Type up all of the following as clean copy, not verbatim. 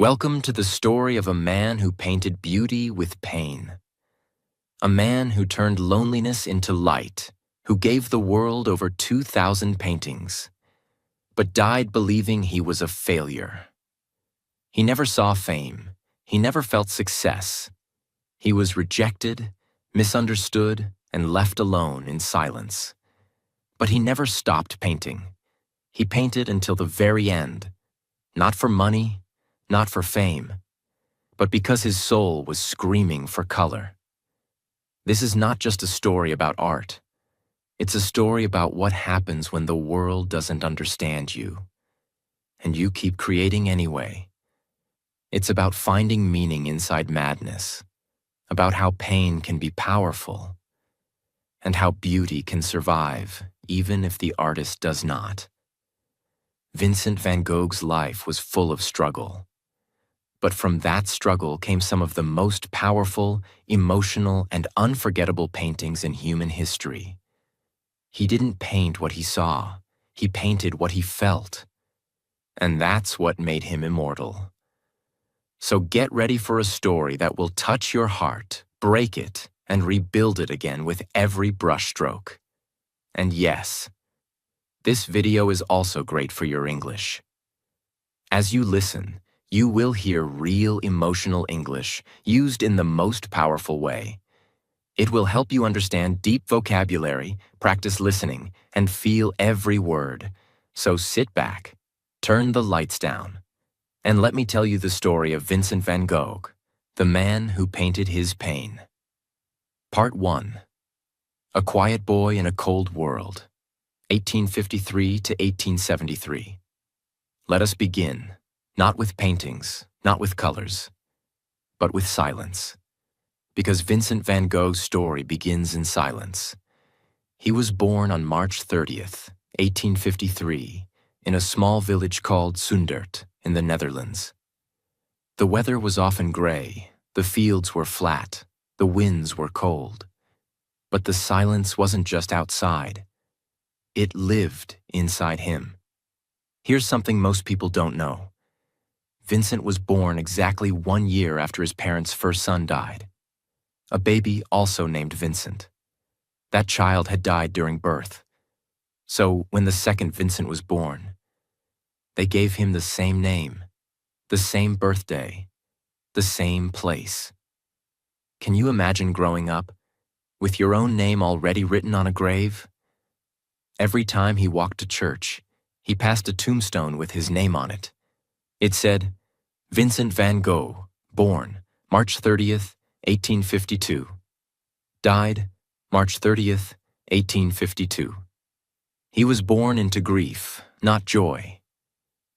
Welcome to the story of a man who painted beauty with pain. A man who turned loneliness into light, who gave the world over 2,000 paintings, but died believing he was a failure. He never saw fame. He never felt success. He was rejected, misunderstood, and left alone in silence. But he never stopped painting. He painted until the very end, not for money, not for fame, but because his soul was screaming for color. This is not just a story about art. It's a story about what happens when the world doesn't understand you, and you keep creating anyway. It's about finding meaning inside madness, about how pain can be powerful, and how beauty can survive even if the artist does not. Vincent van Gogh's life was full of struggle. But from that struggle came some of the most powerful, emotional, and unforgettable paintings in human history. He didn't paint what he saw, he painted what he felt. And that's what made him immortal. So get ready for a story that will touch your heart, break it, and rebuild it again with every brushstroke. And yes, this video is also great for your English. As you listen, you will hear real emotional English used in the most powerful way. It will help you understand deep vocabulary, practice listening, and feel every word. So sit back, turn the lights down, and let me tell you the story of Vincent van Gogh, the man who painted his pain. Part 1. A Quiet Boy in a Cold World, 1853 to 1873. Let us begin. Not with paintings, not with colors, but with silence. Because Vincent van Gogh's story begins in silence. He was born on March 30th, 1853, in a small village called Zundert in the Netherlands. The weather was often gray, the fields were flat, the winds were cold. But the silence wasn't just outside. It lived inside him. Here's something most people don't know. Vincent was born exactly 1 year after his parents' first son died. A baby also named Vincent. That child had died during birth. So when the second Vincent was born, they gave him the same name, the same birthday, the same place. Can you imagine growing up with your own name already written on a grave? Every time he walked to church, he passed a tombstone with his name on it. It said, Vincent van Gogh, born March 30th, 1852. Died March 30th, 1852. He was born into grief, not joy.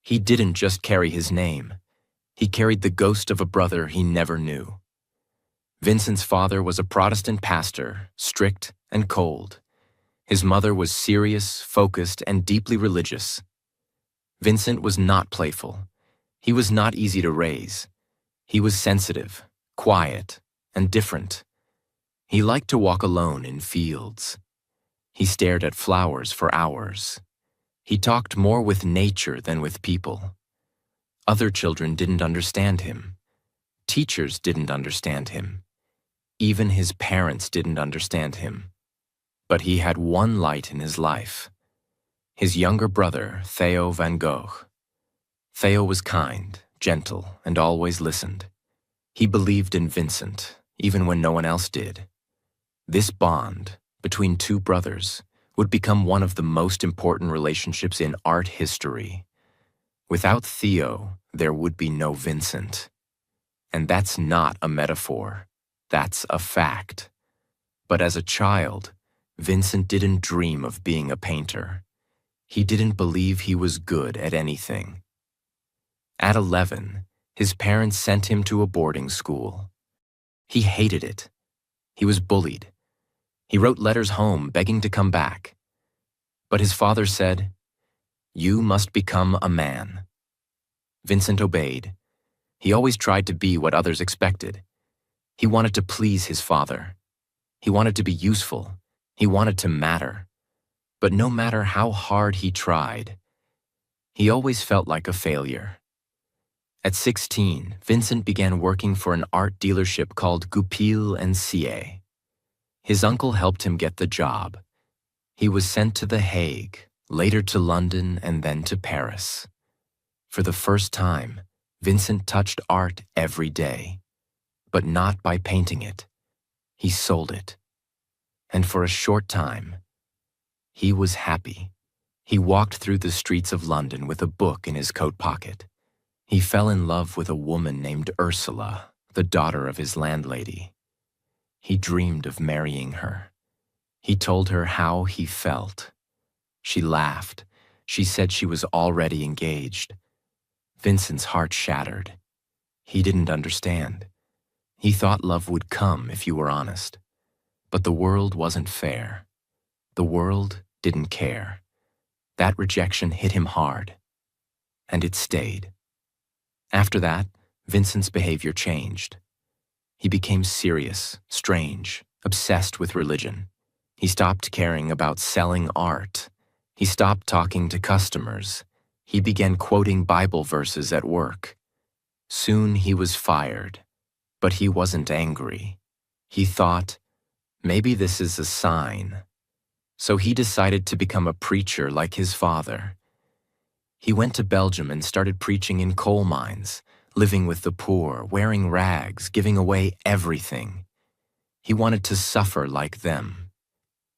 He didn't just carry his name. He carried the ghost of a brother he never knew. Vincent's father was a Protestant pastor, strict and cold. His mother was serious, focused, and deeply religious. Vincent was not playful. He was not easy to raise. He was sensitive, quiet, and different. He liked to walk alone in fields. He stared at flowers for hours. He talked more with nature than with people. Other children didn't understand him. Teachers didn't understand him. Even his parents didn't understand him. But he had one light in his life. His younger brother, Theo van Gogh. Theo was kind, gentle, and always listened. He believed in Vincent, even when no one else did. This bond between two brothers would become one of the most important relationships in art history. Without Theo, there would be no Vincent. And that's not a metaphor. That's a fact. But as a child, Vincent didn't dream of being a painter. He didn't believe he was good at anything. At 11, his parents sent him to a boarding school. He hated it. He was bullied. He wrote letters home begging to come back. But his father said, "You must become a man." Vincent obeyed. He always tried to be what others expected. He wanted to please his father. He wanted to be useful. He wanted to matter. But no matter how hard he tried, he always felt like a failure. At 16, Vincent began working for an art dealership called Goupil and Cie. His uncle helped him get the job. He was sent to The Hague, later to London, and then to Paris. For the first time, Vincent touched art every day, but not by painting it. He sold it. And for a short time, he was happy. He walked through the streets of London with a book in his coat pocket. He fell in love with a woman named Ursula, the daughter of his landlady. He dreamed of marrying her. He told her how he felt. She laughed. She said she was already engaged. Vincent's heart shattered. He didn't understand. He thought love would come if you were honest. But the world wasn't fair. The world didn't care. That rejection hit him hard. And it stayed. After that, Vincent's behavior changed. He became serious, strange, obsessed with religion. He stopped caring about selling art. He stopped talking to customers. He began quoting Bible verses at work. Soon he was fired, but he wasn't angry. He thought, maybe this is a sign. So he decided to become a preacher like his father. He went to Belgium and started preaching in coal mines, living with the poor, wearing rags, giving away everything. He wanted to suffer like them.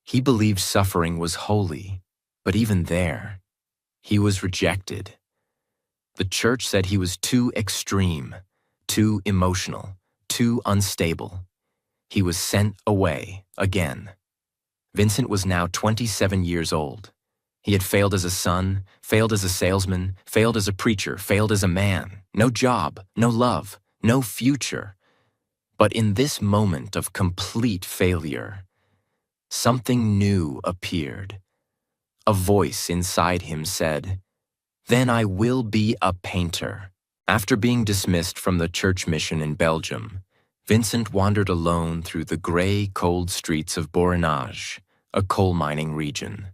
He believed suffering was holy, but even there, he was rejected. The church said he was too extreme, too emotional, too unstable. He was sent away again. Vincent was now 27 years old. He had failed as a son, failed as a salesman, failed as a preacher, failed as a man. No job, no love, no future. But in this moment of complete failure, something new appeared. A voice inside him said, "Then I will be a painter." After being dismissed from the church mission in Belgium, Vincent wandered alone through the gray, cold streets of Borinage, a coal mining region.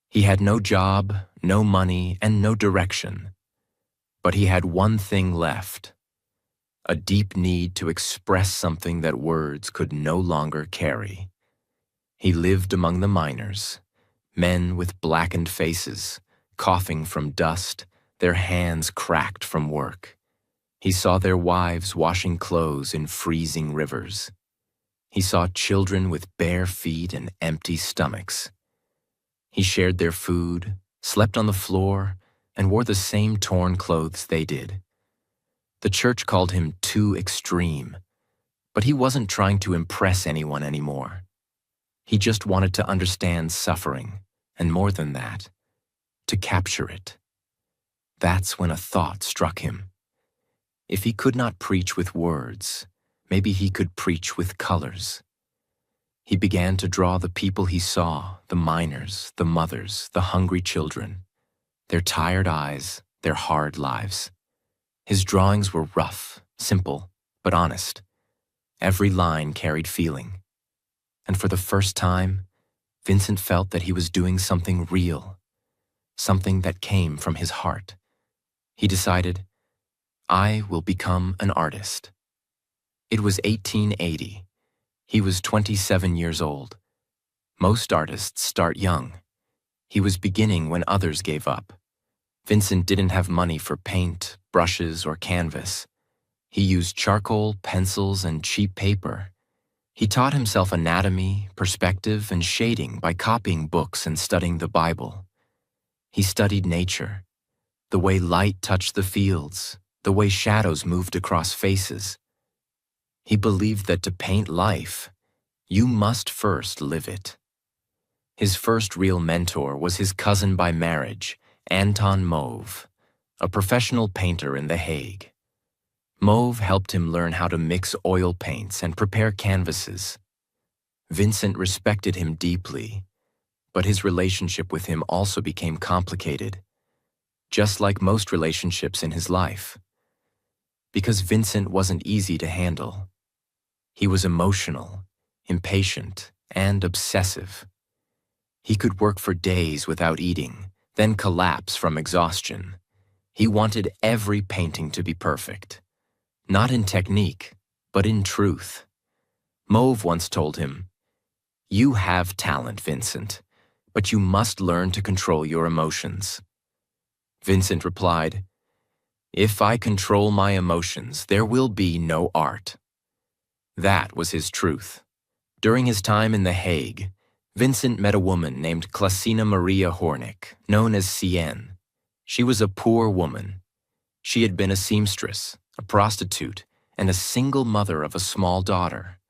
He had no job, no money, and no direction. But he had one thing left: a deep need to express something that words could no longer carry. He lived among the miners, men with blackened faces, coughing from dust, their hands cracked from work. He saw their wives washing clothes in freezing rivers. He saw children with bare feet and empty stomachs. He shared their food, slept on the floor, and wore the same torn clothes they did. The church called him too extreme, but he wasn't trying to impress anyone anymore. He just wanted to understand suffering, and more than that, to capture it. That's when a thought struck him. If he could not preach with words, maybe he could preach with colors. He began to draw the people he saw, the miners, the mothers, the hungry children, their tired eyes, their hard lives. His drawings were rough, simple, but honest. Every line carried feeling. And for the first time, Vincent felt that he was doing something real, something that came from his heart. He decided, I will become an artist. It was 1880. He was 27 years old. Most artists start young. He was beginning when others gave up. Vincent didn't have money for paint, brushes, or canvas. He used charcoal, pencils, and cheap paper. He taught himself anatomy, perspective, and shading by copying books and studying the Bible. He studied nature, the way light touched the fields, the way shadows moved across faces. He believed that to paint life, you must first live it. His first real mentor was his cousin by marriage, Anton Mauve, a professional painter in The Hague. Mauve helped him learn how to mix oil paints and prepare canvases. Vincent respected him deeply, but his relationship with him also became complicated, just like most relationships in his life. Because Vincent wasn't easy to handle. He was emotional, impatient, and obsessive. He could work for days without eating, then collapse from exhaustion. He wanted every painting to be perfect, not in technique, but in truth. Mauve once told him, "You have talent, Vincent, but you must learn to control your emotions." Vincent replied, "If I control my emotions, there will be no art." That was his truth. During his time in The Hague, Vincent met a woman named Clasina Maria Hornick, known as Cien. She was a poor woman. She had been a seamstress, a prostitute, and a single mother of a small daughter.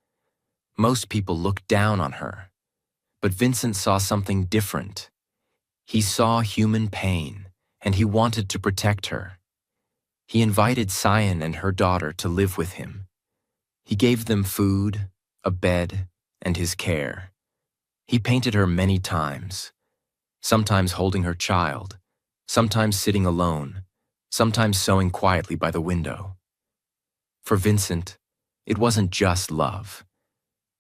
Most people looked down on her, but Vincent saw something different. He saw human pain, and he wanted to protect her. He invited Cien and her daughter to live with him. He gave them food, a bed, and his care. He painted her many times, sometimes holding her child, sometimes sitting alone, sometimes sewing quietly by the window. For Vincent, it wasn't just love.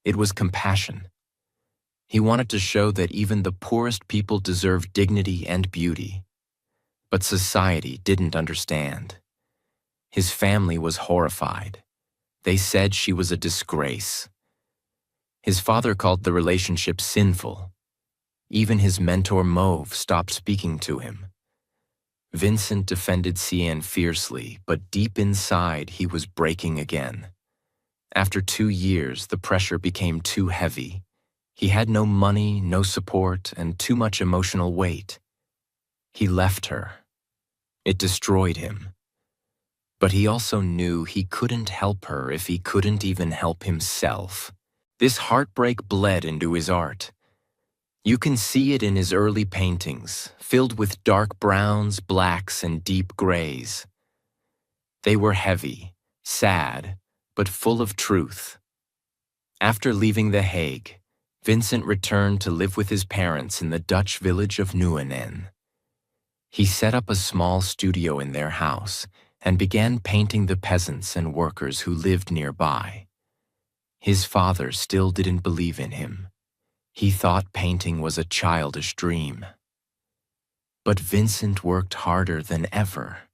It was compassion. He wanted to show that even the poorest people deserve dignity and beauty. But society didn't understand. His family was horrified. They said she was a disgrace. His father called the relationship sinful. Even his mentor Mauve stopped speaking to him. Vincent defended Cien fiercely, but deep inside he was breaking again. After 2 years, the pressure became too heavy. He had no money, no support, and too much emotional weight. He left her. It destroyed him. But he also knew he couldn't help her if he couldn't even help himself. This heartbreak bled into his art. You can see it in his early paintings, filled with dark browns, blacks, and deep grays. They were heavy, sad, but full of truth. After leaving The Hague, Vincent returned to live with his parents in the Dutch village of Nieuwenen. He set up a small studio in their house and began painting the peasants and workers who lived nearby. His father still didn't believe in him. He thought painting was a childish dream. But Vincent worked harder than ever.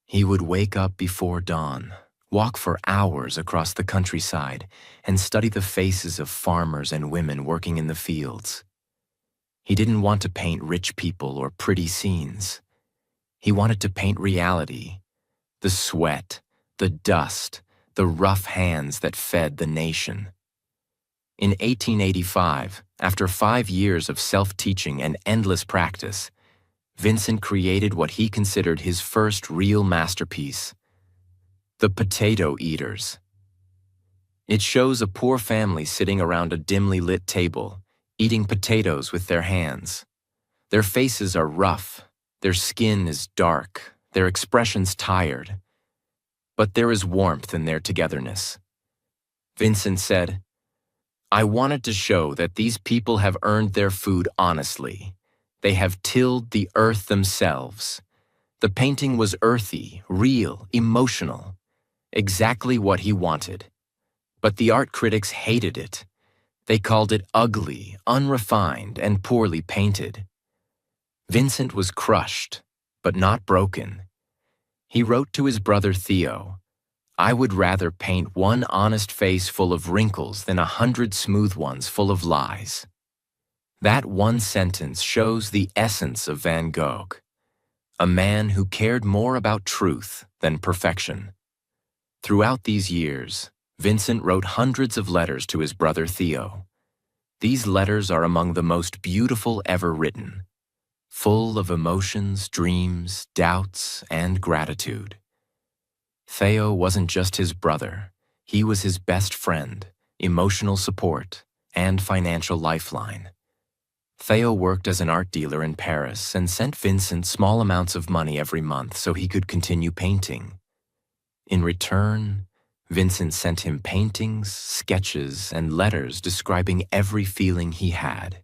He would wake up before dawn, walk for hours across the countryside, and study the faces of farmers and women working in the fields. He didn't want to paint rich people or pretty scenes. He wanted to paint reality, the sweat, the dust, the rough hands that fed the nation. In 1885, after 5 years of self-teaching and endless practice, Vincent created what he considered his first real masterpiece, The Potato Eaters. It shows a poor family sitting around a dimly lit table, eating potatoes with their hands. Their faces are rough, their skin is dark, their expressions tired. But there is warmth in their togetherness. Vincent said, "I wanted to show that these people have earned their food honestly. They have tilled the earth themselves." The painting was earthy, real, emotional, exactly what he wanted. But the art critics hated it. They called it ugly, unrefined, and poorly painted. Vincent was crushed, but not broken. He wrote to his brother Theo, "I would rather paint one honest face full of wrinkles than 100 smooth ones full of lies." That one sentence shows the essence of Van Gogh, a man who cared more about truth than perfection. Throughout these years, Vincent wrote hundreds of letters to his brother Theo. These letters are among the most beautiful ever written, full of emotions, dreams, doubts, and gratitude. Theo wasn't just his brother. He was his best friend, emotional support, and financial lifeline. Theo worked as an art dealer in Paris and sent Vincent small amounts of money every month so he could continue painting. In return, Vincent sent him paintings, sketches, and letters describing every feeling he had.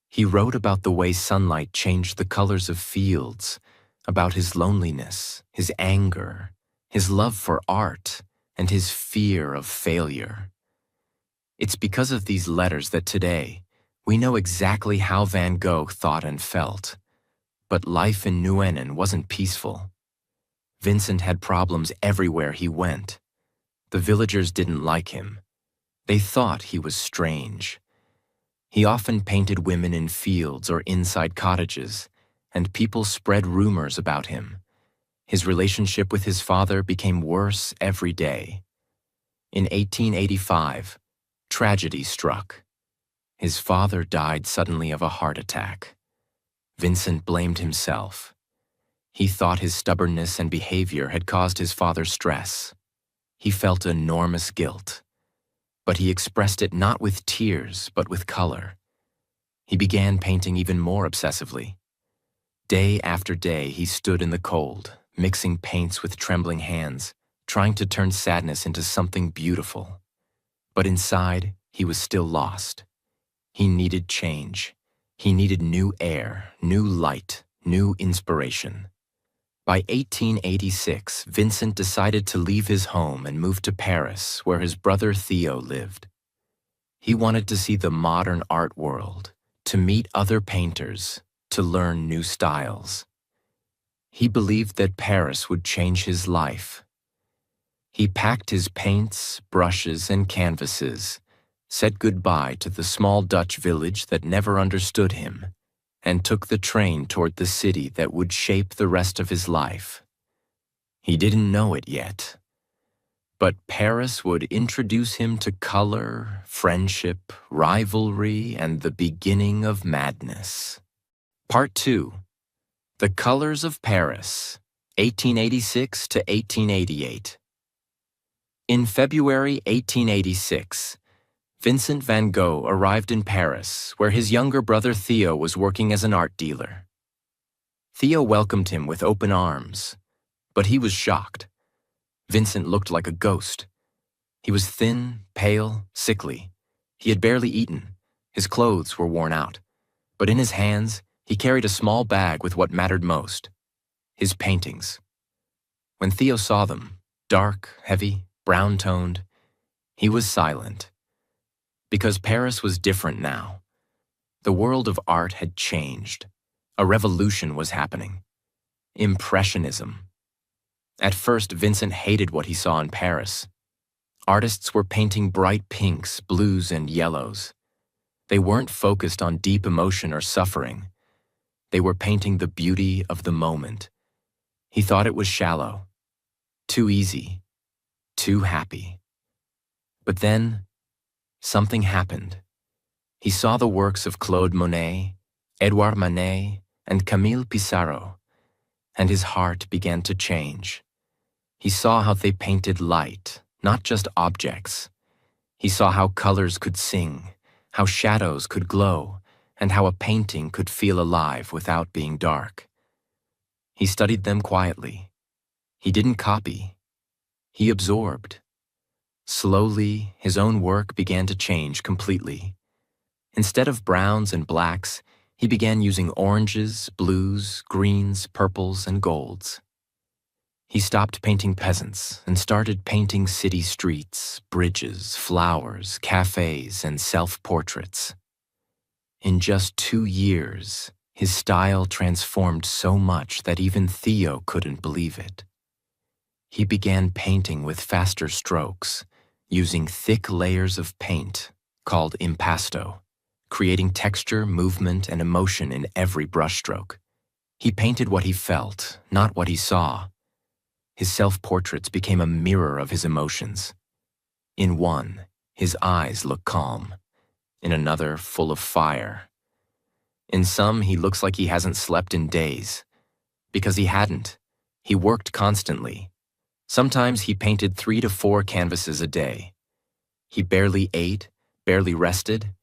He wrote about the way sunlight changed the colors of fields, about his loneliness, his anger, his love for art, and his fear of failure. It's because of these letters that today, we know exactly how Van Gogh thought and felt. But life in Nuenen wasn't peaceful. Vincent had problems everywhere he went. The villagers didn't like him. They thought he was strange. He often painted women in fields or inside cottages, and people spread rumors about him. His relationship with his father became worse every day. In 1885, tragedy struck. His father died suddenly of a heart attack. Vincent blamed himself. He thought his stubbornness and behavior had caused his father stress. He felt enormous guilt. But he expressed it not with tears, but with color. He began painting even more obsessively. Day after day, he stood in the cold, mixing paints with trembling hands, trying to turn sadness into something beautiful. But inside, he was still lost. He needed change. He needed new air, new light, new inspiration. By 1886, Vincent decided to leave his home and move to Paris, where his brother Theo lived. He wanted to see the modern art world, to meet other painters, to learn new styles. He believed that Paris would change his life. He packed his paints, brushes, and canvases, said goodbye to the small Dutch village that never understood him, and took the train toward the city that would shape the rest of his life. He didn't know it yet, but Paris would introduce him to color, friendship, rivalry, and the beginning of madness. Part 2. The Colors of Paris, 1886 to 1888. In February 1886, Vincent van Gogh arrived in Paris, where his younger brother Theo was working as an art dealer. Theo welcomed him with open arms, but he was shocked. Vincent looked like a ghost. He was thin, pale, sickly. He had barely eaten. His clothes were worn out. But in his hands, he carried a small bag with what mattered most: his paintings. When Theo saw them, dark, heavy, brown-toned, he was silent. Because Paris was different now. The world of art had changed. A revolution was happening. Impressionism. At first, Vincent hated what he saw in Paris. Artists were painting bright pinks, blues, and yellows. They weren't focused on deep emotion or suffering. They were painting the beauty of the moment. He thought it was shallow, too easy, too happy. But then, something happened. He saw the works of Claude Monet, Edouard Manet, and Camille Pissarro, and his heart began to change. He saw how they painted light, not just objects. He saw how colors could sing, how shadows could glow, and how a painting could feel alive without being dark. He studied them quietly. He didn't copy. He absorbed. Slowly, his own work began to change completely. Instead of browns and blacks, he began using oranges, blues, greens, purples, and golds. He stopped painting peasants and started painting city streets, bridges, flowers, cafes, and self-portraits. In just 2 years, his style transformed so much that even Theo couldn't believe it. He began painting with faster strokes, using thick layers of paint, called impasto, creating texture, movement, and emotion in every brushstroke. He painted what he felt, not what he saw. His self-portraits became a mirror of his emotions. In one, his eyes look calm. In another, full of fire. In some, he looks like he hasn't slept in days. Because he hadn't. He worked constantly. Sometimes he painted 3 to 4 canvases a day. He barely ate, barely rested.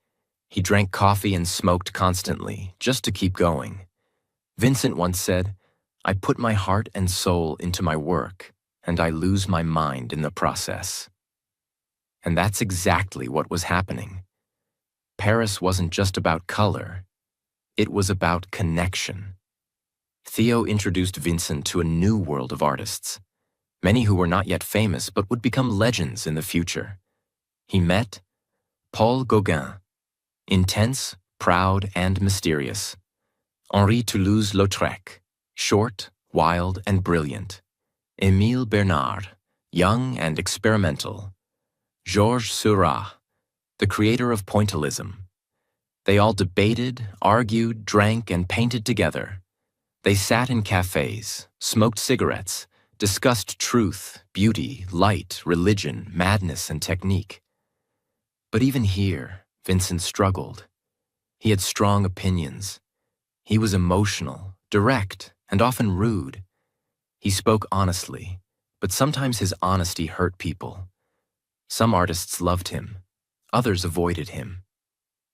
He drank coffee and smoked constantly, just to keep going. Vincent once said, "I put my heart and soul into my work, and I lose my mind in the process." And that's exactly what was happening. Paris wasn't just about color. It was about connection. Theo introduced Vincent to a new world of artists. Many who were not yet famous but would become legends in the future. He met Paul Gauguin, intense, proud, and mysterious. Henri Toulouse-Lautrec, short, wild, and brilliant. Émile Bernard, young and experimental. Georges Seurat, the creator of pointillism. They all debated, argued, drank, and painted together. They sat in cafes, smoked cigarettes, discussed truth, beauty, light, religion, madness, and technique. But even here, Vincent struggled. He had strong opinions. He was emotional, direct, and often rude. He spoke honestly, but sometimes his honesty hurt people. Some artists loved him. Others avoided him.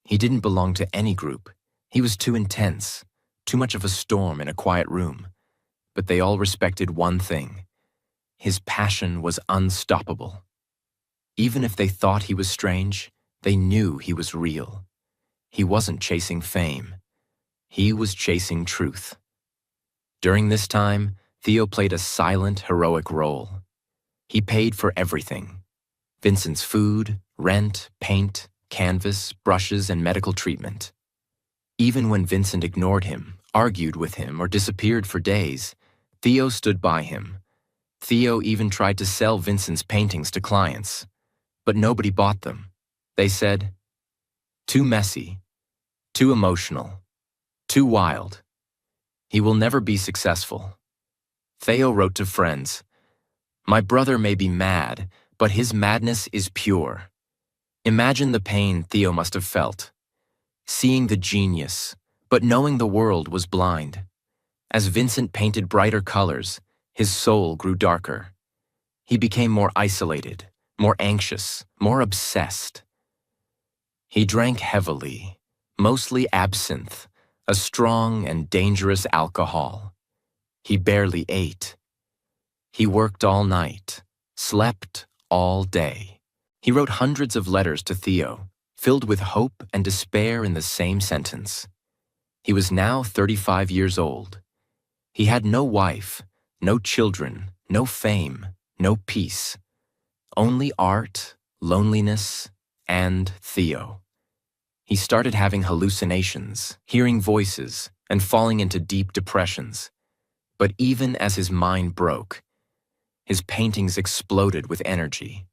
He didn't belong to any group. He was too intense, too much of a storm in a quiet room. But they all respected one thing. His passion was unstoppable. Even if they thought he was strange, they knew he was real. He wasn't chasing fame. He was chasing truth. During this time, Theo played a silent, heroic role. He paid for everything. Vincent's food, rent, paint, canvas, brushes, and medical treatment. Even when Vincent ignored him, argued with him, or disappeared for days, Theo stood by him. Theo even tried to sell Vincent's paintings to clients, but nobody bought them. They said, "Too messy, too emotional, too wild. He will never be successful." Theo wrote to friends, "My brother may be mad, but his madness is pure." Imagine the pain Theo must have felt, seeing the genius, but knowing the world was blind. As Vincent painted brighter colors, his soul grew darker. He became more isolated, more anxious, more obsessed. He drank heavily, mostly absinthe, a strong and dangerous alcohol. He barely ate. He worked all night, slept all day. He wrote hundreds of letters to Theo, filled with hope and despair in the same sentence. He was now 35 years old. He had no wife, no children, no fame, no peace. Only art, loneliness, and Theo. He started having hallucinations, hearing voices, and falling into deep depressions. But even as his mind broke, his paintings exploded with energy.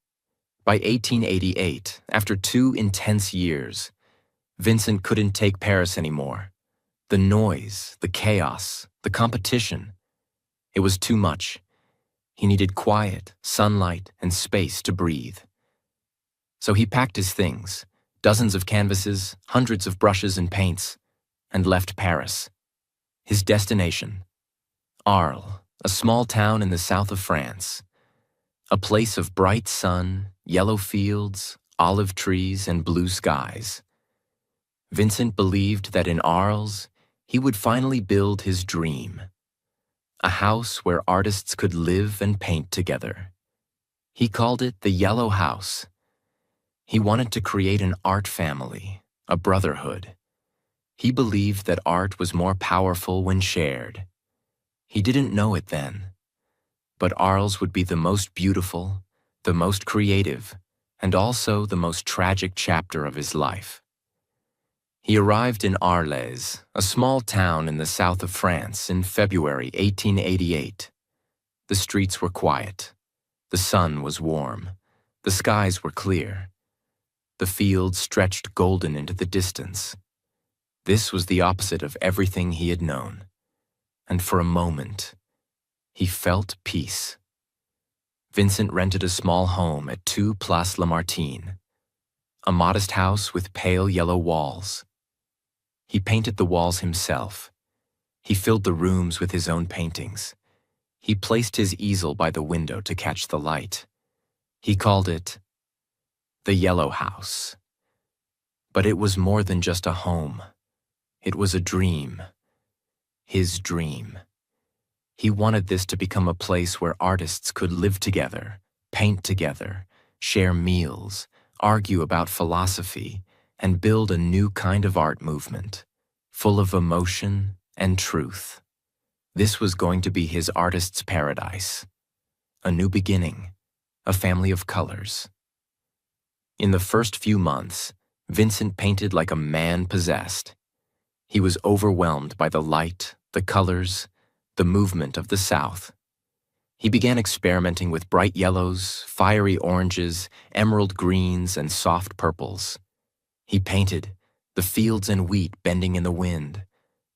By 1888, after 2 intense years, Vincent couldn't take Paris anymore. The noise, the chaos, the competition. It was too much. He needed quiet, sunlight, and space to breathe. So he packed his things, dozens of canvases, hundreds of brushes and paints, and left Paris. His destination, Arles, a small town in the south of France. A place of bright sun, yellow fields, olive trees, and blue skies. Vincent believed that in Arles, he would finally build his dream. A house where artists could live and paint together. He called it the Yellow House. He wanted to create an art family, a brotherhood. He believed that art was more powerful when shared. He didn't know it then. But Arles would be the most beautiful, the most creative, and also the most tragic chapter of his life. He arrived in Arles, a small town in the south of France, in February 1888. The streets were quiet. The sun was warm. The skies were clear. The fields stretched golden into the distance. This was the opposite of everything he had known. And for a moment, he felt peace. Vincent rented a small home at 2 Place Lamartine, a modest house with pale yellow walls. He painted the walls himself. He filled the rooms with his own paintings. He placed his easel by the window to catch the light. He called it the Yellow House. But it was more than just a home. It was a dream. His dream. He wanted this to become a place where artists could live together, paint together, share meals, argue about philosophy, and build a new kind of art movement, full of emotion and truth. This was going to be his artist's paradise. A new beginning, a family of colors. In the first few months, Vincent painted like a man possessed. He was overwhelmed by the light, the colors, the movement of the South. He began experimenting with bright yellows, fiery oranges, emerald greens, and soft purples. He painted the fields and wheat bending in the wind,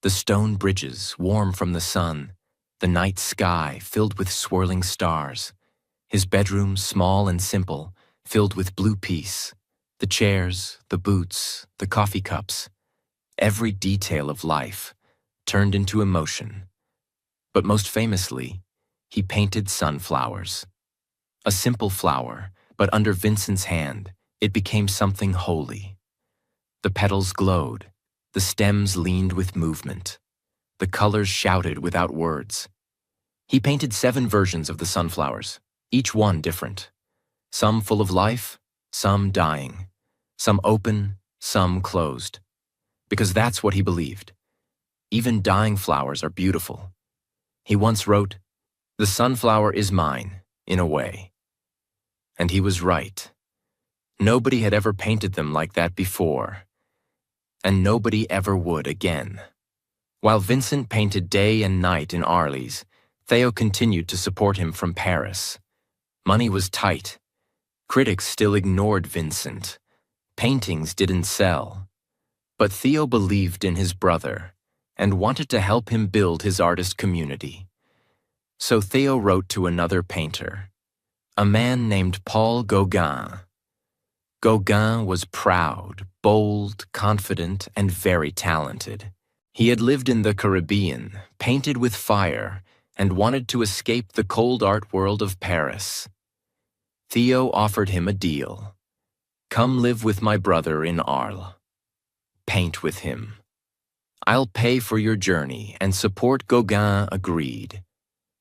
the stone bridges warm from the sun, the night sky filled with swirling stars, his bedroom small and simple, filled with blue peace, the chairs, the boots, the coffee cups, every detail of life turned into emotion. But most famously, he painted sunflowers. A simple flower, but under Vincent's hand, it became something holy. The petals glowed, the stems leaned with movement, the colors shouted without words. He painted 7 versions of the sunflowers, each one different. Some full of life, some dying, some open, some closed. Because that's what he believed. Even dying flowers are beautiful. He once wrote, "The sunflower is mine, in a way." And he was right. Nobody had ever painted them like that before. And nobody ever would again. While Vincent painted day and night in Arles, Theo continued to support him from Paris. Money was tight. Critics still ignored Vincent. Paintings didn't sell. But Theo believed in his brother and wanted to help him build his artist community. So Theo wrote to another painter, a man named Paul Gauguin. Gauguin was proud, bold, confident, and very talented. He had lived in the Caribbean, painted with fire, and wanted to escape the cold art world of Paris. Theo offered him a deal. "Come live with my brother in Arles. Paint with him. I'll pay for your journey," and support Gauguin agreed.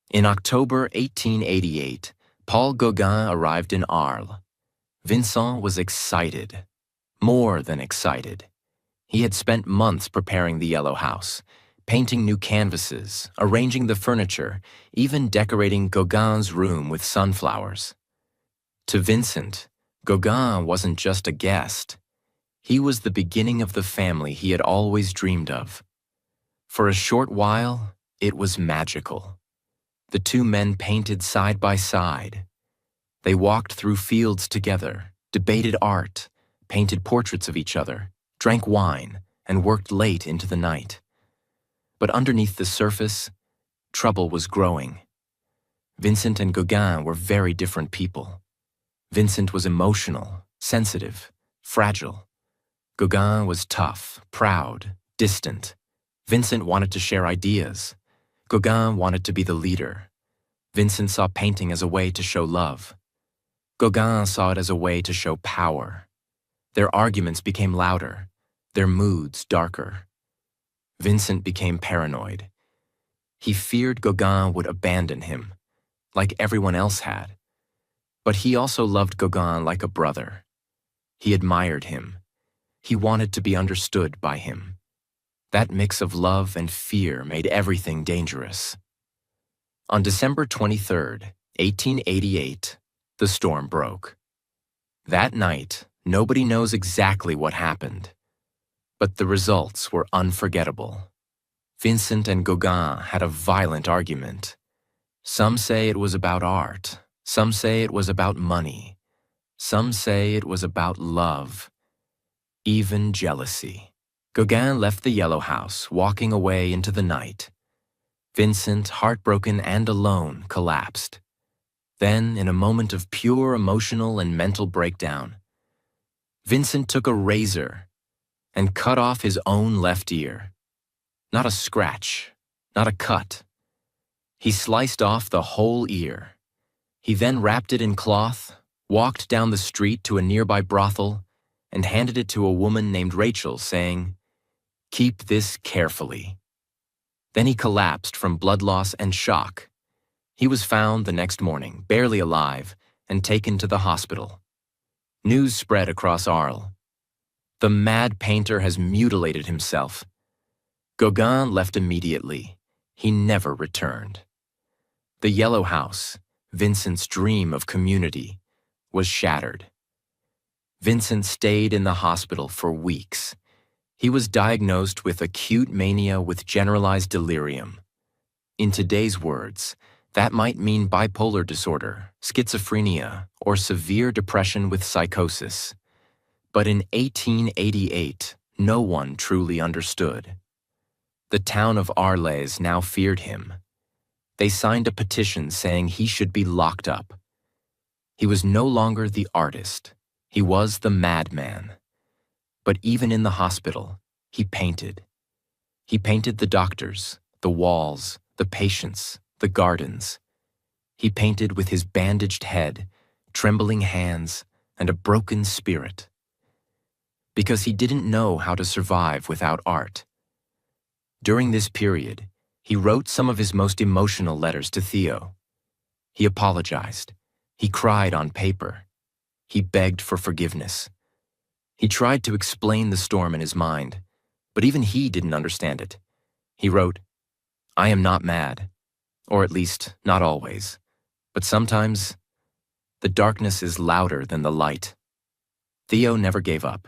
In October 1888, Paul Gauguin arrived in Arles. Vincent was excited, more than excited. He had spent months preparing the yellow house, painting new canvases, arranging the furniture, even decorating Gauguin's room with sunflowers. To Vincent, Gauguin wasn't just a guest. He was the beginning of the family he had always dreamed of. For a short while, it was magical. The 2 men painted side by side. They walked through fields together, debated art, painted portraits of each other, drank wine, and worked late into the night. But underneath the surface, trouble was growing. Vincent and Gauguin were very different people. Vincent was emotional, sensitive, fragile. Gauguin was tough, proud, distant. Vincent wanted to share ideas. Gauguin wanted to be the leader. Vincent saw painting as a way to show love. Gauguin saw it as a way to show power. Their arguments became louder, their moods darker. Vincent became paranoid. He feared Gauguin would abandon him, like everyone else had. But he also loved Gauguin like a brother. He admired him. He wanted to be understood by him. That mix of love and fear made everything dangerous. On December 23, 1888, the storm broke. That night, nobody knows exactly what happened, but the results were unforgettable. Vincent and Gauguin had a violent argument. Some say it was about art. Some say it was about money. Some say it was about love, even jealousy. Gauguin left the yellow house, walking away into the night. Vincent, heartbroken and alone, collapsed. Then, in a moment of pure emotional and mental breakdown, Vincent took a razor and cut off his own left ear. Not a scratch, not a cut. He sliced off the whole ear. He then wrapped it in cloth, walked down the street to a nearby brothel, and handed it to a woman named Rachel, saying, "Keep this carefully." Then he collapsed from blood loss and shock. He was found the next morning, barely alive, and taken to the hospital. News spread across Arles. The mad painter has mutilated himself. Gauguin left immediately. He never returned. The yellow house, Vincent's dream of community, was shattered. Vincent stayed in the hospital for weeks. He was diagnosed with acute mania with generalized delirium. In today's words, that might mean bipolar disorder, schizophrenia, or severe depression with psychosis. But in 1888, no one truly understood. The town of Arles now feared him. They signed a petition saying he should be locked up. He was no longer the artist. He was the madman. But even in the hospital, he painted. He painted the doctors, the walls, the patients, the gardens. He painted with his bandaged head, trembling hands, and a broken spirit. Because he didn't know how to survive without art. During this period, he wrote some of his most emotional letters to Theo. He apologized. He cried on paper. He begged for forgiveness. He tried to explain the storm in his mind, but even he didn't understand it. He wrote, "I am not mad, or at least not always, but sometimes the darkness is louder than the light." Theo never gave up.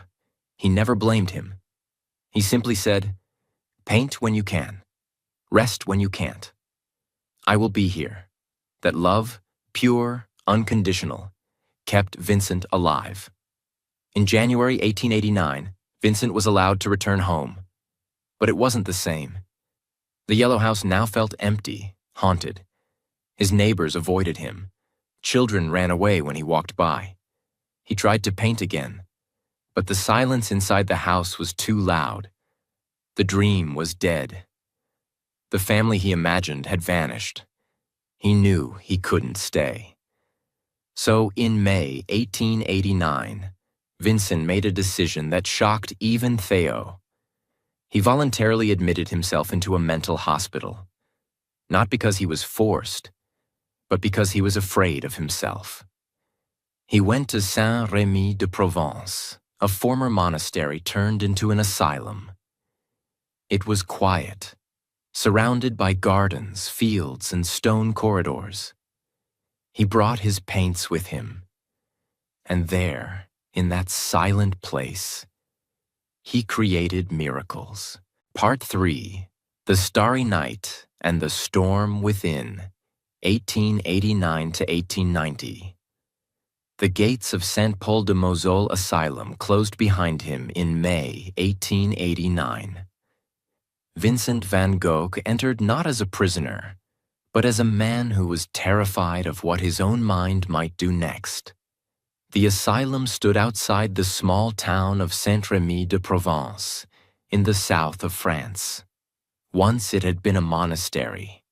He never blamed him. He simply said, "Paint when you can. Rest when you can't. I will be here." That love, pure, unconditional, kept Vincent alive. In January 1889, Vincent was allowed to return home. But it wasn't the same. The yellow house now felt empty, haunted. His neighbors avoided him. Children ran away when he walked by. He tried to paint again, but the silence inside the house was too loud. The dream was dead. The family he imagined had vanished. He knew he couldn't stay. So in May 1889, Vincent made a decision that shocked even Theo. He voluntarily admitted himself into a mental hospital, not because he was forced, but because he was afraid of himself. He went to Saint-Rémy de Provence, a former monastery turned into an asylum. It was quiet, surrounded by gardens, fields, and stone corridors. He brought his paints with him, and there, in that silent place, he created miracles. Part 3, The Starry Night and the Storm Within, 1889 to 1890. The gates of Saint Paul de Moselle Asylum closed behind him in May 1889. Vincent van Gogh entered not as a prisoner, but as a man who was terrified of what his own mind might do next. The asylum stood outside the small town of Saint-Rémy de Provence, in the south of France. Once it had been a monastery.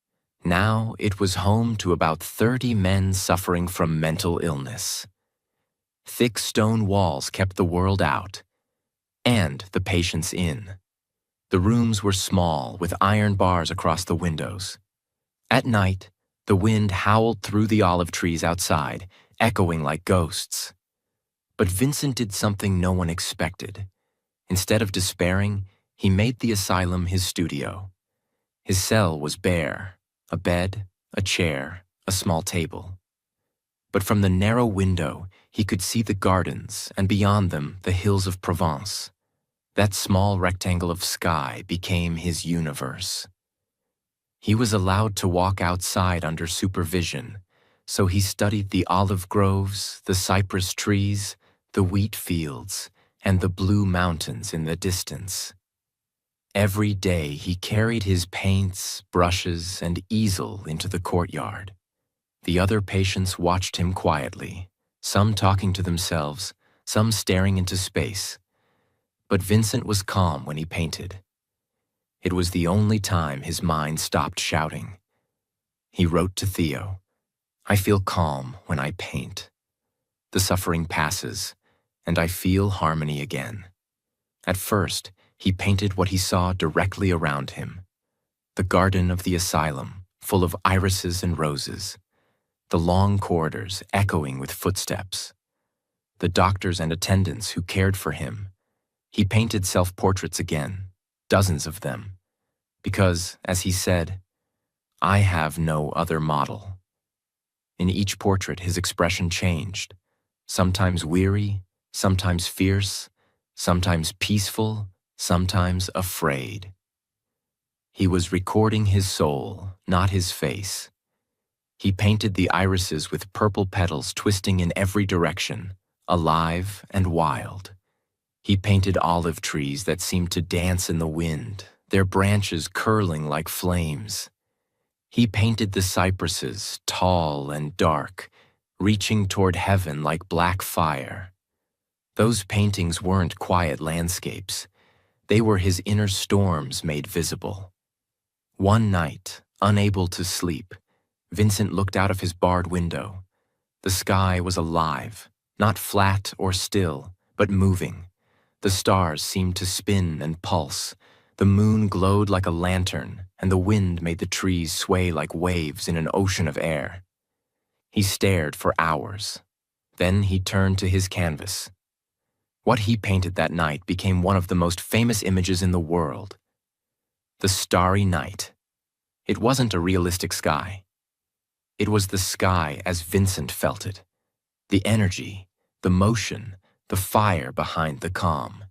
Now it was home to about 30 men suffering from mental illness. Thick stone walls kept the world out, and the patients in. The rooms were small, with iron bars across the windows. At night, the wind howled through the olive trees outside, echoing like ghosts. But Vincent did something no one expected. Instead of despairing, he made the asylum his studio. His cell was bare, a bed, a chair, a small table. But from the narrow window, he could see the gardens, and beyond them, the hills of Provence. That small rectangle of sky became his universe. He was allowed to walk outside under supervision, so he studied the olive groves, the cypress trees, the wheat fields, and the blue mountains in the distance. Every day he carried his paints, brushes, and easel into the courtyard. The other patients watched him quietly, some talking to themselves, some staring into space. But Vincent was calm when he painted. It was the only time his mind stopped shouting. He wrote to Theo, "I feel calm when I paint. The suffering passes, and I feel harmony again." At first, he painted what he saw directly around him. The garden of the asylum, full of irises and roses. The long corridors echoing with footsteps. The doctors and attendants who cared for him. He painted self-portraits again, dozens of them, because, as he said, "I have no other model." In each portrait, his expression changed, sometimes weary, sometimes fierce, sometimes peaceful, sometimes afraid. He was recording his soul, not his face. He painted the irises with purple petals twisting in every direction, alive and wild. He painted olive trees that seemed to dance in the wind, their branches curling like flames. He painted the cypresses, tall and dark, reaching toward heaven like black fire. Those paintings weren't quiet landscapes. They were his inner storms made visible. One night, unable to sleep, Vincent looked out of his barred window. The sky was alive, not flat or still, but moving. The stars seemed to spin and pulse. The moon glowed like a lantern, and the wind made the trees sway like waves in an ocean of air. He stared for hours. Then he turned to his canvas. What he painted that night became one of the most famous images in the world. The starry night. It wasn't a realistic sky. It was the sky as Vincent felt it. The energy, the motion, the fire behind the calm.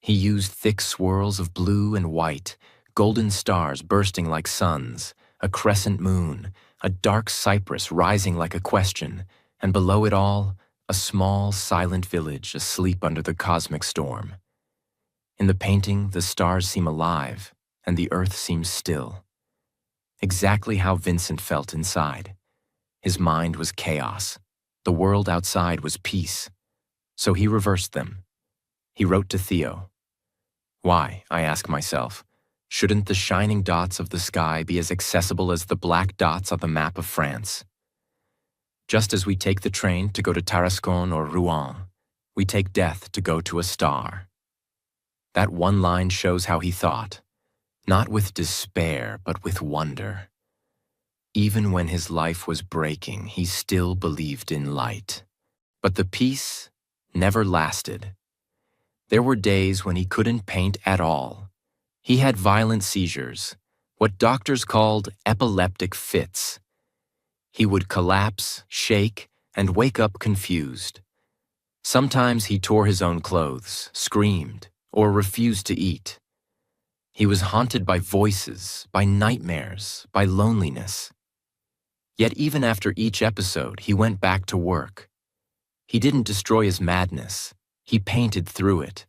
He used thick swirls of blue and white, golden stars bursting like suns, a crescent moon, a dark cypress rising like a question, and below it all, a small, silent village asleep under the cosmic storm. In the painting, the stars seem alive, and the earth seems still. Exactly how Vincent felt inside. His mind was chaos. The world outside was peace. So he reversed them. He wrote to Theo. Why, I ask myself, shouldn't the shining dots of the sky be as accessible as the black dots on the map of France? Just as we take the train to go to Tarascon or Rouen, we take death to go to a star. That one line shows how he thought, not with despair, but with wonder. Even when his life was breaking, he still believed in light. But the peace never lasted. There were days when he couldn't paint at all. He had violent seizures, what doctors called epileptic fits. He would collapse, shake, and wake up confused. Sometimes he tore his own clothes, screamed, or refused to eat. He was haunted by voices, by nightmares, by loneliness. Yet even after each episode, he went back to work. He didn't destroy his madness. He painted through it.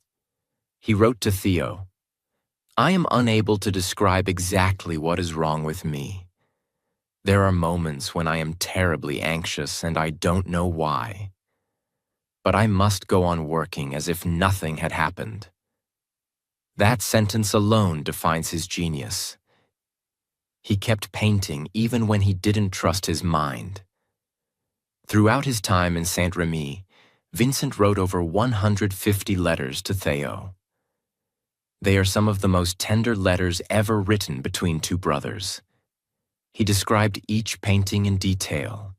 He wrote to Theo, I am unable to describe exactly what is wrong with me. There are moments when I am terribly anxious and I don't know why. But I must go on working as if nothing had happened. That sentence alone defines his genius. He kept painting even when he didn't trust his mind. Throughout his time in Saint-Rémy, Vincent wrote over 150 letters to Theo. They are some of the most tender letters ever written between two brothers. He described each painting in detail,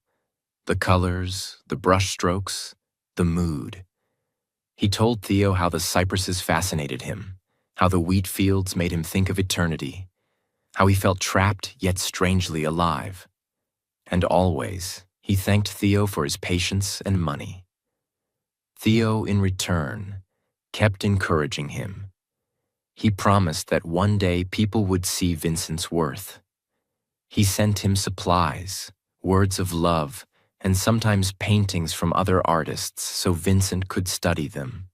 the colors, the brushstrokes, the mood. He told Theo how the cypresses fascinated him, how the wheat fields made him think of eternity, how he felt trapped yet strangely alive. And always, he thanked Theo for his patience and money. Theo, in return, kept encouraging him. He promised that one day people would see Vincent's worth. He sent him supplies, words of love, and sometimes paintings from other artists so Vincent could study them.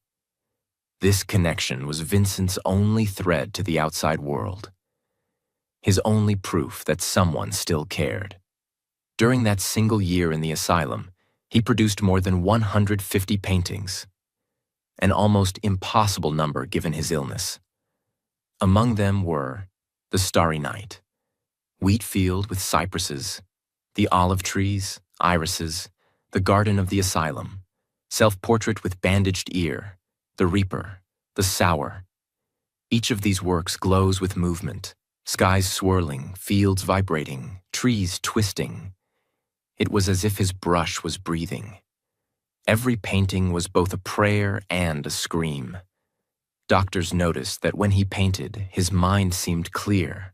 This connection was Vincent's only thread to the outside world, his only proof that someone still cared. During that single year in the asylum, he produced more than 150 paintings, an almost impossible number given his illness. Among them were the starry night, wheat field with cypresses, the olive trees, irises, the garden of the asylum, self-portrait with bandaged ear, the reaper, the sower. Each of these works glows with movement, skies swirling, fields vibrating, trees twisting. It was as if his brush was breathing. Every painting was both a prayer and a scream. Doctors noticed that when he painted, his mind seemed clear.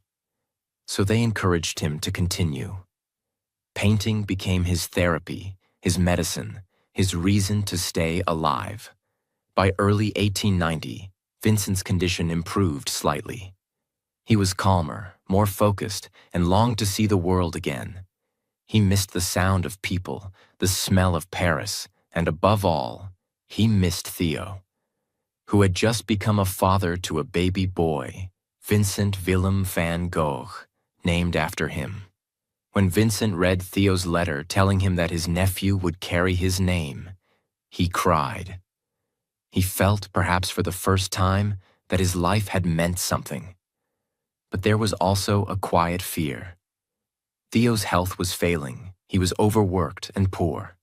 So they encouraged him to continue. Painting became his therapy, his medicine, his reason to stay alive. By early 1890, Vincent's condition improved slightly. He was calmer, more focused, and longed to see the world again. He missed the sound of people, the smell of Paris, and above all, he missed Theo, who had just become a father to a baby boy, Vincent Willem van Gogh, named after him. When Vincent read Theo's letter telling him that his nephew would carry his name, he cried. He felt, perhaps for the first time, that his life had meant something. But there was also a quiet fear. Theo's health was failing. He was overworked and poor.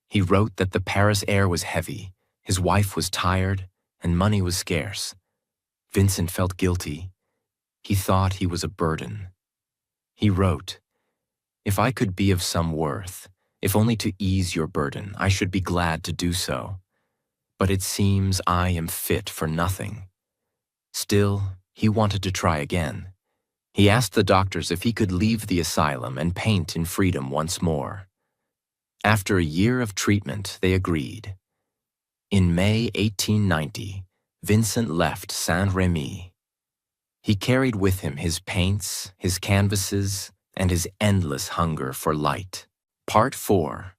He wrote that the Paris air was heavy, his wife was tired, and money was scarce. Vincent felt guilty. He thought he was a burden. He wrote, "If I could be of some worth, if only to ease your burden, I should be glad to do so. But it seems I am fit for nothing." Still, he wanted to try again. He asked the doctors if he could leave the asylum and paint in freedom once more. After a year of treatment, they agreed. In May 1890, Vincent left Saint-Rémy. He carried with him his paints, his canvases, and his endless hunger for light. Part 4.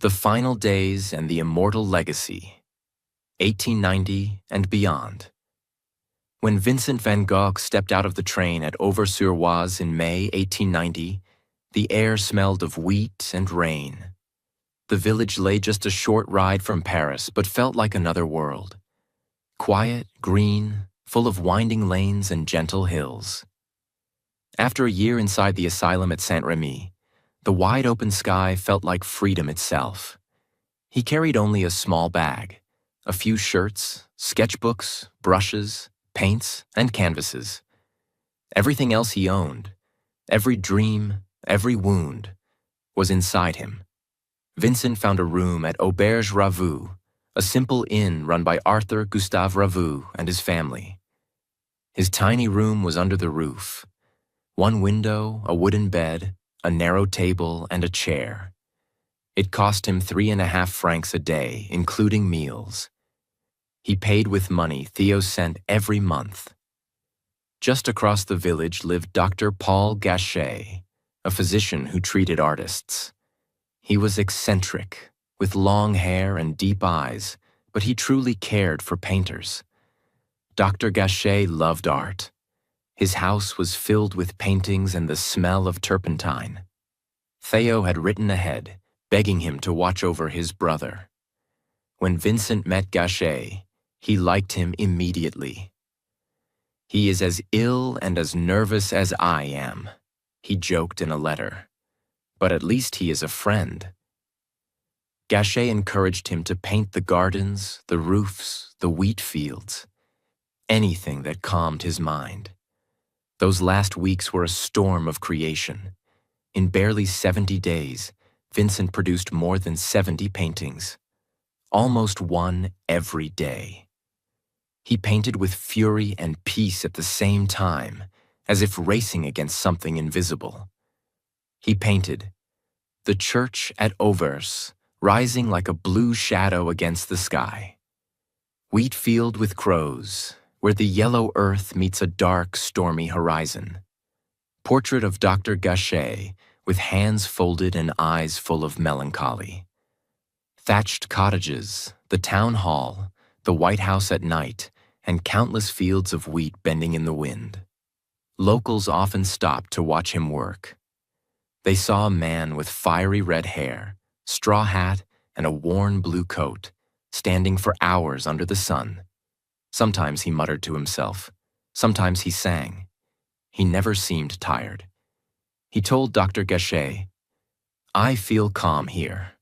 The Final Days and the Immortal Legacy, 1890 and beyond. When Vincent van Gogh stepped out of the train at Auvers-sur-Oise in May 1890, the air smelled of wheat and rain. The village lay just a short ride from Paris, but felt like another world. Quiet, green, full of winding lanes and gentle hills. After a year inside the asylum at Saint-Rémy, the wide-open sky felt like freedom itself. He carried only a small bag, a few shirts, sketchbooks, brushes, paints, and canvases. Everything else he owned, every dream, every wound, was inside him. Vincent found a room at Auberge Ravoux, a simple inn run by Arthur Gustave Ravoux and his family. His tiny room was under the roof. One window, a wooden bed, a narrow table, and a chair. It cost him 3.5 francs a day, including meals. He paid with money Theo sent every month. Just across the village lived Dr. Paul Gogh, a physician who treated artists. He was eccentric, with long hair and deep eyes, but he truly cared for painters. Dr. Gogh loved art. His house was filled with paintings and the smell of turpentine. Theo had written ahead, begging him to watch over his brother. When Vincent met Gogh, he liked him immediately. "He is as ill and as nervous as I am," he joked in a letter. "But at least he is a friend." Gogh encouraged him to paint the gardens, the roofs, the wheat fields, anything that calmed his mind. Those last weeks were a storm of creation. In barely 70 days, Vincent produced more than 70 paintings, almost one every day. He painted with fury and peace at the same time, as if racing against something invisible. He painted the church at Auvers, rising like a blue shadow against the sky. Wheat field with crows, where the yellow earth meets a dark, stormy horizon. Portrait of Dr. Gogh, with hands folded and eyes full of melancholy. Thatched cottages, the town hall, the White House at night, and countless fields of wheat bending in the wind. Locals often stopped to watch him work. They saw a man with fiery red hair, straw hat, and a worn blue coat, standing for hours under the sun. Sometimes he muttered to himself. Sometimes he sang. He never seemed tired. He told Dr. Gogh, "I feel calm here.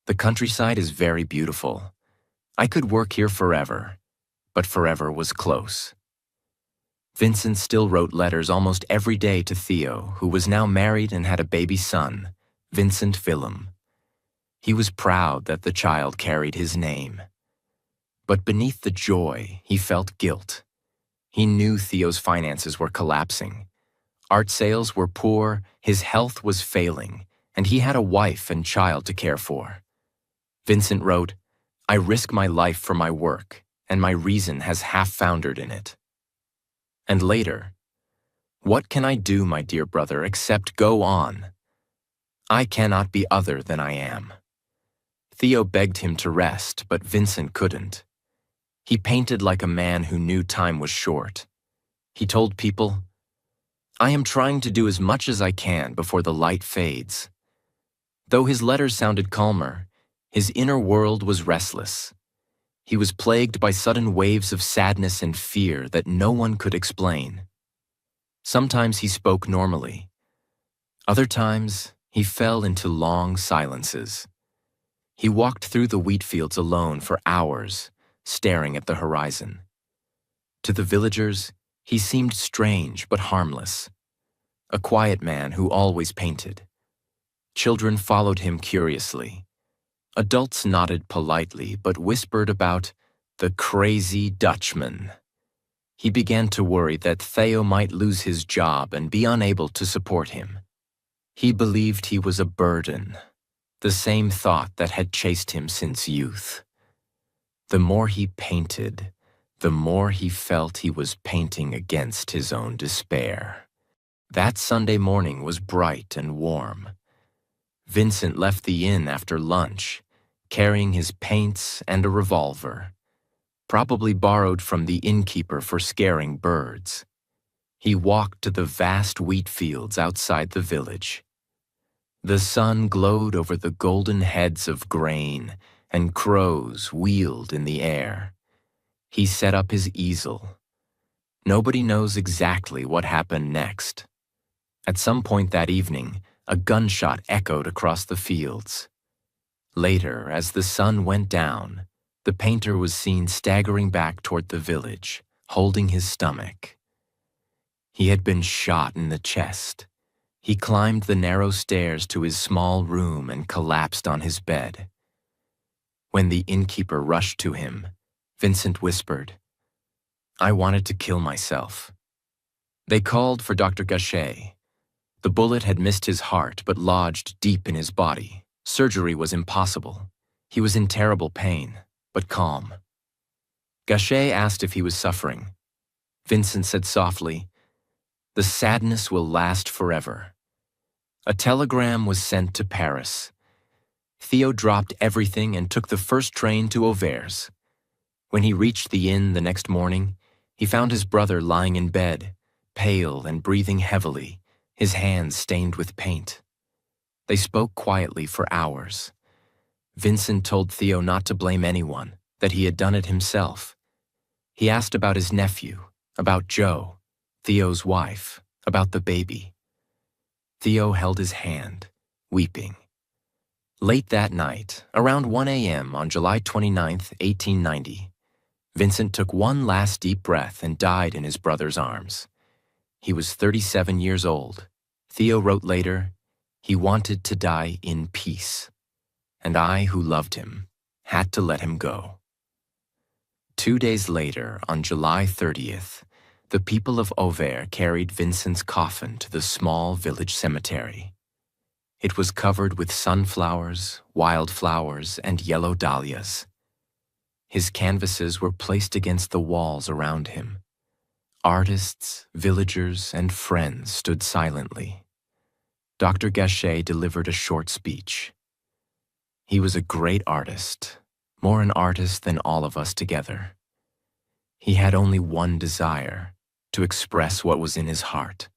The countryside is very beautiful. I could work here forever." But forever was close. Vincent still wrote letters almost every day to Theo, who was now married and had a baby son, Vincent Willem. He was proud that the child carried his name. But beneath the joy, he felt guilt. He knew Theo's finances were collapsing. Art sales were poor, his health was failing, and he had a wife and child to care for. Vincent wrote, "I risk my life for my work, and my reason has half-foundered in it. And later, what can I do, my dear brother, except go on? I cannot be other than I am. Theo begged him to rest, but Vincent couldn't. He painted like a man who knew time was short. He told people, I am trying to do as much as I can before the light fades. Though his letters sounded calmer, his inner world was restless. He was plagued by sudden waves of sadness and fear that no one could explain. Sometimes he spoke normally. Other times, he fell into long silences. He walked through the wheat fields alone for hours, staring at the horizon. To the villagers, he seemed strange but harmless. A quiet man who always painted. Children followed him curiously. Adults nodded politely but whispered about the crazy Dutchman. He began to worry that Theo might lose his job and be unable to support him. He believed he was a burden, the same thought that had chased him since youth. The more he painted, the more he felt he was painting against his own despair. That Sunday morning was bright and warm. Vincent left the inn after lunch, carrying his paints and a revolver, probably borrowed from the innkeeper for scaring birds. He walked to the vast wheat fields outside the village. The sun glowed over the golden heads of grain, and crows wheeled in the air. He set up his easel. Nobody knows exactly what happened next. At some point that evening, a gunshot echoed across the fields. Later, as the sun went down, the painter was seen staggering back toward the village, holding his stomach. He had been shot in the chest. He climbed the narrow stairs to his small room and collapsed on his bed. When the innkeeper rushed to him, Vincent whispered, I wanted to kill myself. They called for Dr. Gogh. The bullet had missed his heart but lodged deep in his body. Surgery was impossible. He was in terrible pain, but calm. Gogh asked if he was suffering. Vincent said softly, the sadness will last forever. A telegram was sent to Paris. Theo dropped everything and took the first train to Auvers. When he reached the inn the next morning, he found his brother lying in bed, pale and breathing heavily, his hands stained with paint. They spoke quietly for hours. Vincent told Theo not to blame anyone, that he had done it himself. He asked about his nephew, about Jo, Theo's wife, about the baby. Theo held his hand, weeping. Late that night, around 1 a.m. on July 29, 1890, Vincent took one last deep breath and died in his brother's arms. He was 37 years old. Theo wrote later, he wanted to die in peace, and I, who loved him, had to let him go. 2 days later, on July 30th, the people of Auvers carried Vincent's coffin to the small village cemetery. It was covered with sunflowers, wildflowers, and yellow dahlias. His canvases were placed against the walls around him. Artists, villagers, and friends stood silently. Dr. Gogh delivered a short speech. He was a great artist, more an artist than all of us together. He had only one desire, to express what was in his heart.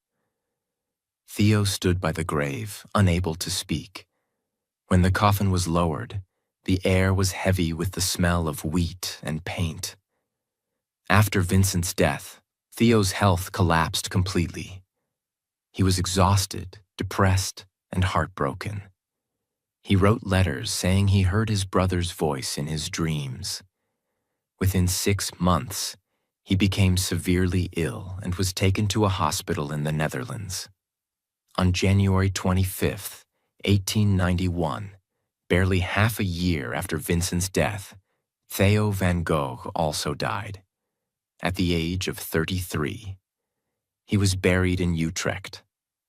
Theo stood by the grave, unable to speak. When the coffin was lowered, the air was heavy with the smell of wheat and paint. After Vincent's death, Theo's health collapsed completely. He was exhausted, depressed, and heartbroken. He wrote letters saying he heard his brother's voice in his dreams. Within 6 months, he became severely ill and was taken to a hospital in the Netherlands. On January 25, 1891, barely half a year after Vincent's death, Theo van Gogh also died, at the age of 33. He was buried in Utrecht.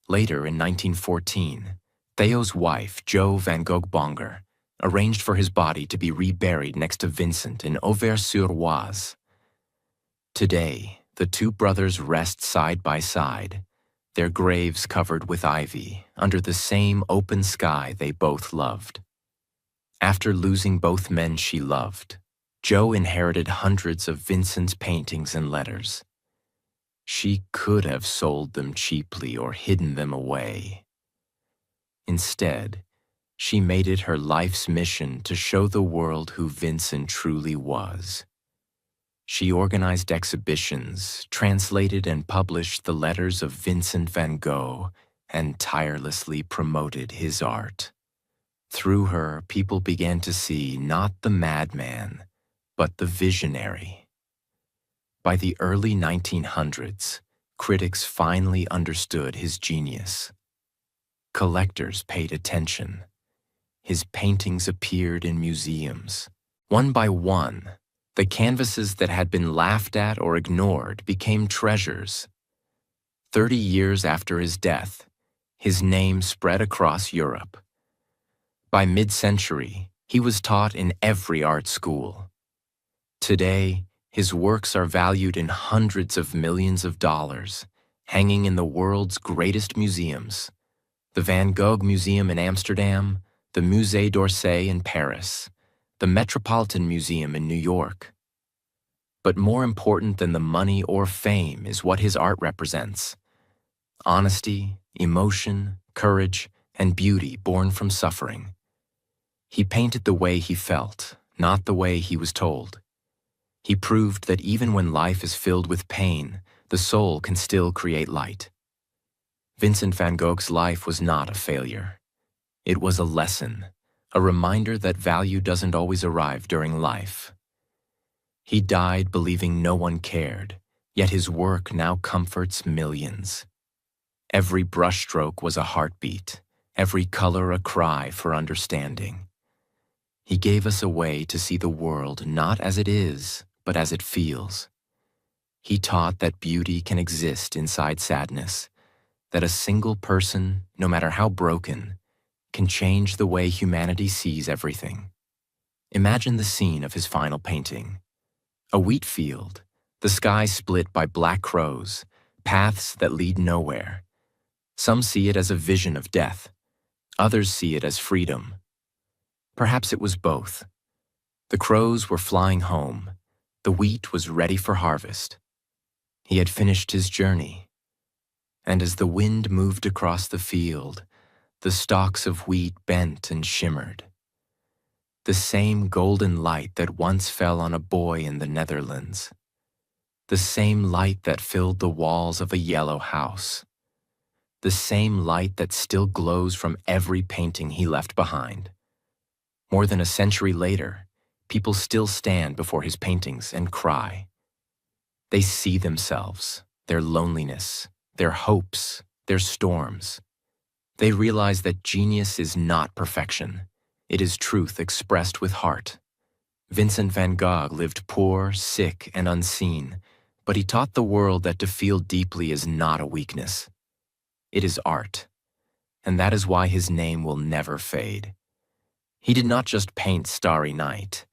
Later, in 1914, Theo's wife, Jo van Gogh Bonger, arranged for his body to be reburied next to Vincent in Auvers-sur-Oise. Today, the two brothers rest side by side, their graves covered with ivy, under the same open sky they both loved. After losing both men she loved, Jo inherited hundreds of Vincent's paintings and letters. She could have sold them cheaply or hidden them away. Instead, she made it her life's mission to show the world who Vincent truly was. She organized exhibitions, translated and published the letters of Vincent van Gogh, and tirelessly promoted his art. Through her, people began to see not the madman, but the visionary. By the early 1900s, critics finally understood his genius. Collectors paid attention. His paintings appeared in museums. One by one, the canvases that had been laughed at or ignored became treasures. 30 years after his death, his name spread across Europe. By mid-century, he was taught in every art school. Today, his works are valued in hundreds of millions of dollars, hanging in the world's greatest museums: the Van Gogh Museum in Amsterdam, the Musée d'Orsay in Paris, the Metropolitan Museum in New York. But more important than the money or fame is what his art represents: honesty, emotion, courage, and beauty born from suffering. He painted the way he felt, not the way he was told. He proved that even when life is filled with pain, the soul can still create light. Vincent van Gogh's life was not a failure. It was a lesson, a reminder that value doesn't always arrive during life. He died believing no one cared, yet his work now comforts millions. Every brushstroke was a heartbeat, every color a cry for understanding. He gave us a way to see the world not as it is, but as it feels. He taught that beauty can exist inside sadness, that a single person, no matter how broken, can change the way humanity sees everything. Imagine the scene of his final painting. A wheat field, the sky split by black crows, paths that lead nowhere. Some see it as a vision of death. Others see it as freedom. Perhaps it was both. The crows were flying home. The wheat was ready for harvest. He had finished his journey. And as the wind moved across the field, the stalks of wheat bent and shimmered. The same golden light that once fell on a boy in the Netherlands. The same light that filled the walls of a yellow house. The same light that still glows from every painting he left behind. More than a century later, people still stand before his paintings and cry. They see themselves, their loneliness, their hopes, their storms. They realize that genius is not perfection. It is truth expressed with heart. Vincent van Gogh lived poor, sick, and unseen, but he taught the world that to feel deeply is not a weakness. It is art, and that is why his name will never fade. He did not just paint Starry Night.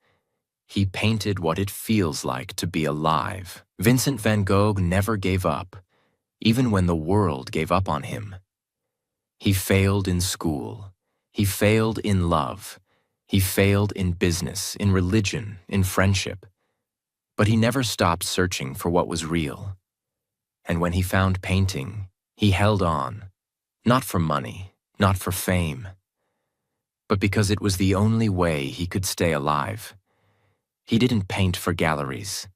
He painted what it feels like to be alive. Vincent van Gogh never gave up, even when the world gave up on him. He failed in school. He failed in love. He failed in business, in religion, in friendship. But he never stopped searching for what was real. And when he found painting, he held on, not for money, not for fame, but because it was the only way he could stay alive. He didn't paint for galleries.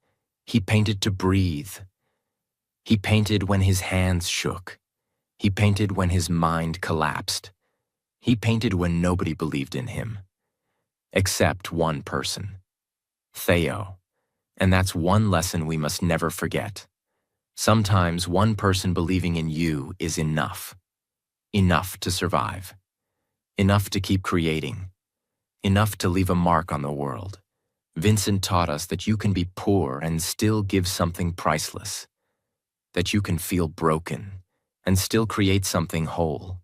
He painted to breathe. He painted when his hands shook. He painted when his mind collapsed. He painted when nobody believed in him. Except one person, Theo. And that's one lesson we must never forget. Sometimes one person believing in you is enough. Enough to survive. Enough to keep creating. Enough to leave a mark on the world. Vincent taught us that you can be poor and still give something priceless. That you can feel broken and still create something whole.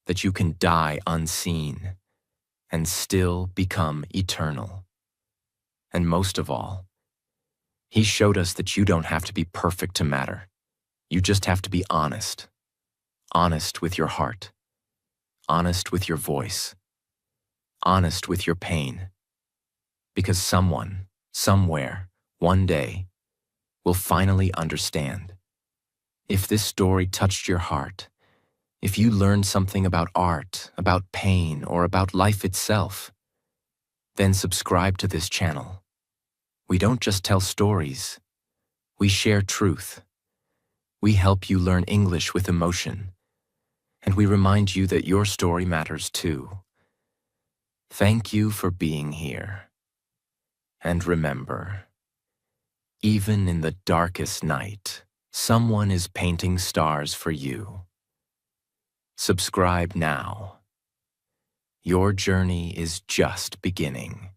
That you can die unseen and still become eternal. And most of all, he showed us that you don't have to be perfect to matter. You just have to be honest. Honest with your heart. Honest with your voice. Honest with your pain. Because someone, somewhere, one day, will finally understand. If this story touched your heart, if you learned something about art, about pain, or about life itself, then subscribe to this channel. We don't just tell stories, we share truth. We help you learn English with emotion, and we remind you that your story matters too. Thank you for being here. And remember, even in the darkest night, someone is painting stars for you. Subscribe now. Your journey is just beginning.